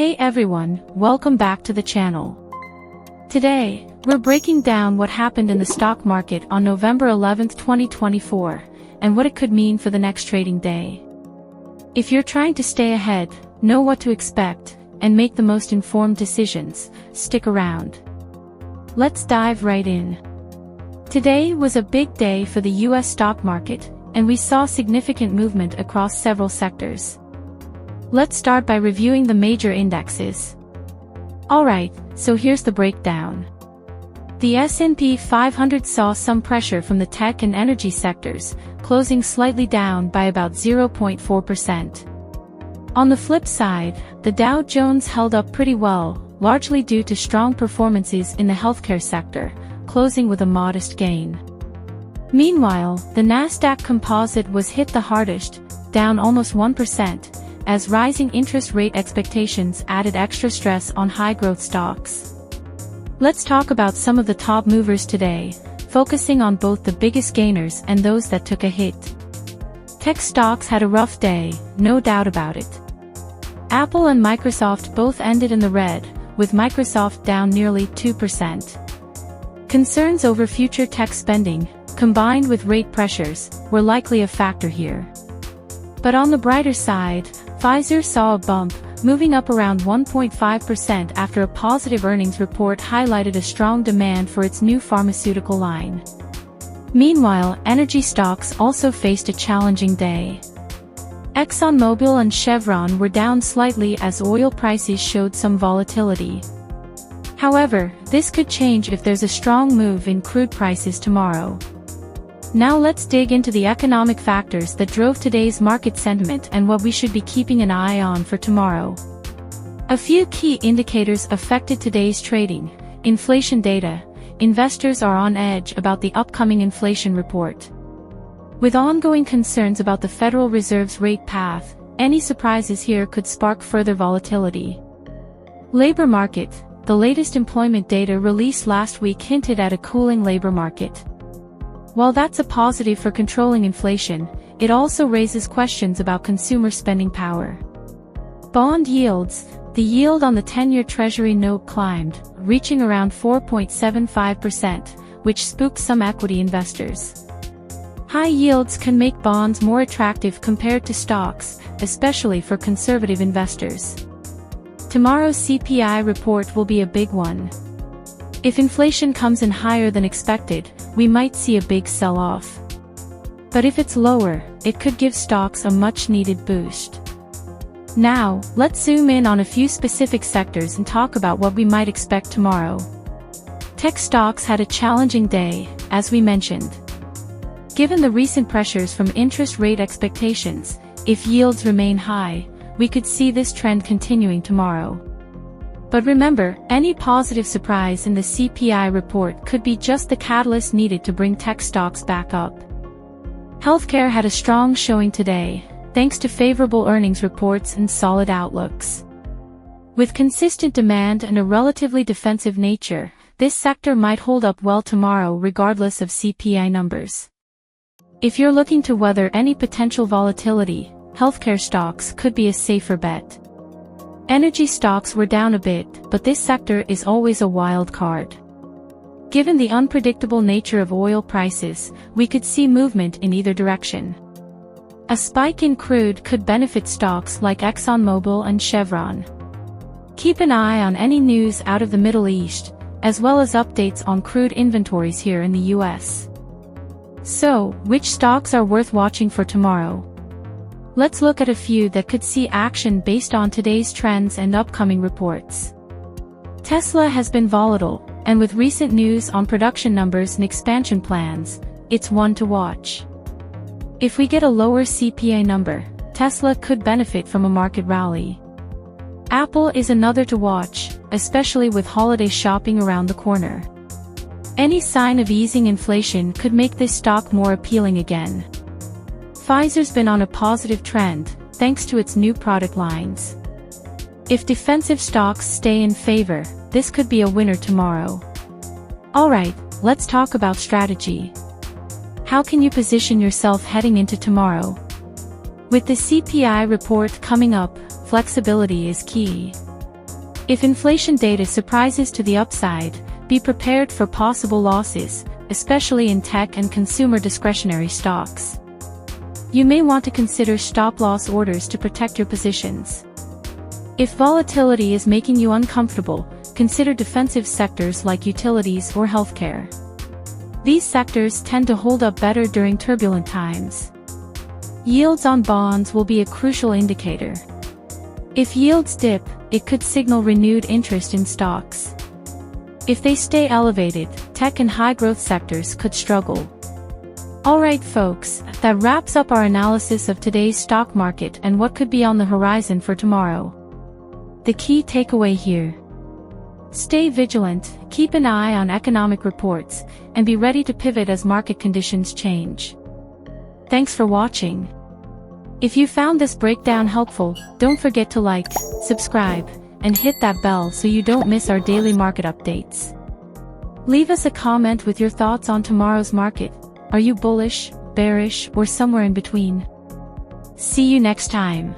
Hey everyone, welcome back to the channel. Today, we're breaking down what happened in the stock market on November 11, 2024, and what it could mean for the next trading day. If you're trying to stay ahead, know what to expect, and make the most informed decisions, stick around. Let's dive right in. Today was a big day for the US stock market, and we saw significant movement across several sectors. Let's start by reviewing the major indexes. Alright, so here's the breakdown. The S&P 500 saw some pressure from the tech and energy sectors, closing slightly down by about 0.4%. On the flip side, the Dow Jones held up pretty well, largely due to strong performances in the healthcare sector, closing with a modest gain. Meanwhile, the Nasdaq composite was hit the hardest, down almost 1%, as rising interest rate expectations added extra stress on high-growth stocks. Let's talk about some of the top movers today, focusing on both the biggest gainers and those that took a hit. Tech stocks had a rough day, no doubt about it. Apple and Microsoft both ended in the red, with Microsoft down nearly 2%. Concerns over future tech spending, combined with rate pressures, were likely a factor here. But on the brighter side, Pfizer saw a bump, moving up around 1.5% after a positive earnings report highlighted a strong demand for its new pharmaceutical line. Meanwhile, energy stocks also faced a challenging day. ExxonMobil and Chevron were down slightly as oil prices showed some volatility. However, this could change if there's a strong move in crude prices tomorrow. Now let's dig into the economic factors that drove today's market sentiment and what we should be keeping an eye on for tomorrow. A few key indicators affected today's trading. Inflation data. Investors are on edge about the upcoming inflation report. With ongoing concerns about the Federal Reserve's rate path, any surprises here could spark further volatility. Labor market. The latest employment data released last week hinted at a cooling labor market. While that's a positive for controlling inflation, it also raises questions about consumer spending power. Bond yields. The yield on the 10-year Treasury note climbed, reaching around 4.75%, which spooked some equity investors. High yields can make bonds more attractive compared to stocks, especially for conservative investors. Tomorrow's CPI report will be a big one. If inflation comes in higher than expected, we might see a big sell-off. But if it's lower, it could give stocks a much-needed boost. Now, let's zoom in on a few specific sectors and talk about what we might expect tomorrow. Tech stocks had a challenging day, as we mentioned. Given the recent pressures from interest rate expectations, if yields remain high, we could see this trend continuing tomorrow. But remember, any positive surprise in the CPI report could be just the catalyst needed to bring tech stocks back up. Healthcare had a strong showing today, thanks to favorable earnings reports and solid outlooks. With consistent demand and a relatively defensive nature, this sector might hold up well tomorrow regardless of CPI numbers. If you're looking to weather any potential volatility, healthcare stocks could be a safer bet. Energy stocks were down a bit, but this sector is always a wild card. Given the unpredictable nature of oil prices, we could see movement in either direction. A spike in crude could benefit stocks like ExxonMobil and Chevron. Keep an eye on any news out of the Middle East, as well as updates on crude inventories here in the US. So, which stocks are worth watching for tomorrow? Let's look at a few that could see action based on today's trends and upcoming reports. Tesla has been volatile, and with recent news on production numbers and expansion plans, it's one to watch. If we get a lower CPI number, Tesla could benefit from a market rally. Apple is another to watch, especially with holiday shopping around the corner. Any sign of easing inflation could make this stock more appealing again. Pfizer's been on a positive trend, thanks to its new product lines. If defensive stocks stay in favor, this could be a winner tomorrow. Alright, let's talk about strategy. How can you position yourself heading into tomorrow? With the CPI report coming up, flexibility is key. If inflation data surprises to the upside, be prepared for possible losses, especially in tech and consumer discretionary stocks. You may want to consider stop-loss orders to protect your positions. If volatility is making you uncomfortable, consider defensive sectors like utilities or healthcare. These sectors tend to hold up better during turbulent times. Yields on bonds will be a crucial indicator. If yields dip, it could signal renewed interest in stocks. If they stay elevated, tech and high-growth sectors could struggle. Alright folks, that wraps up our analysis of today's stock market and what could be on the horizon for tomorrow. The key takeaway here: stay vigilant, keep an eye on economic reports, and be ready to pivot as market conditions change. Thanks for watching. If you found this breakdown helpful, don't forget to like, subscribe, and hit that bell so you don't miss our daily market updates. Leave us a comment with your thoughts on tomorrow's market. Are you bullish, bearish, or somewhere in between? See you next time.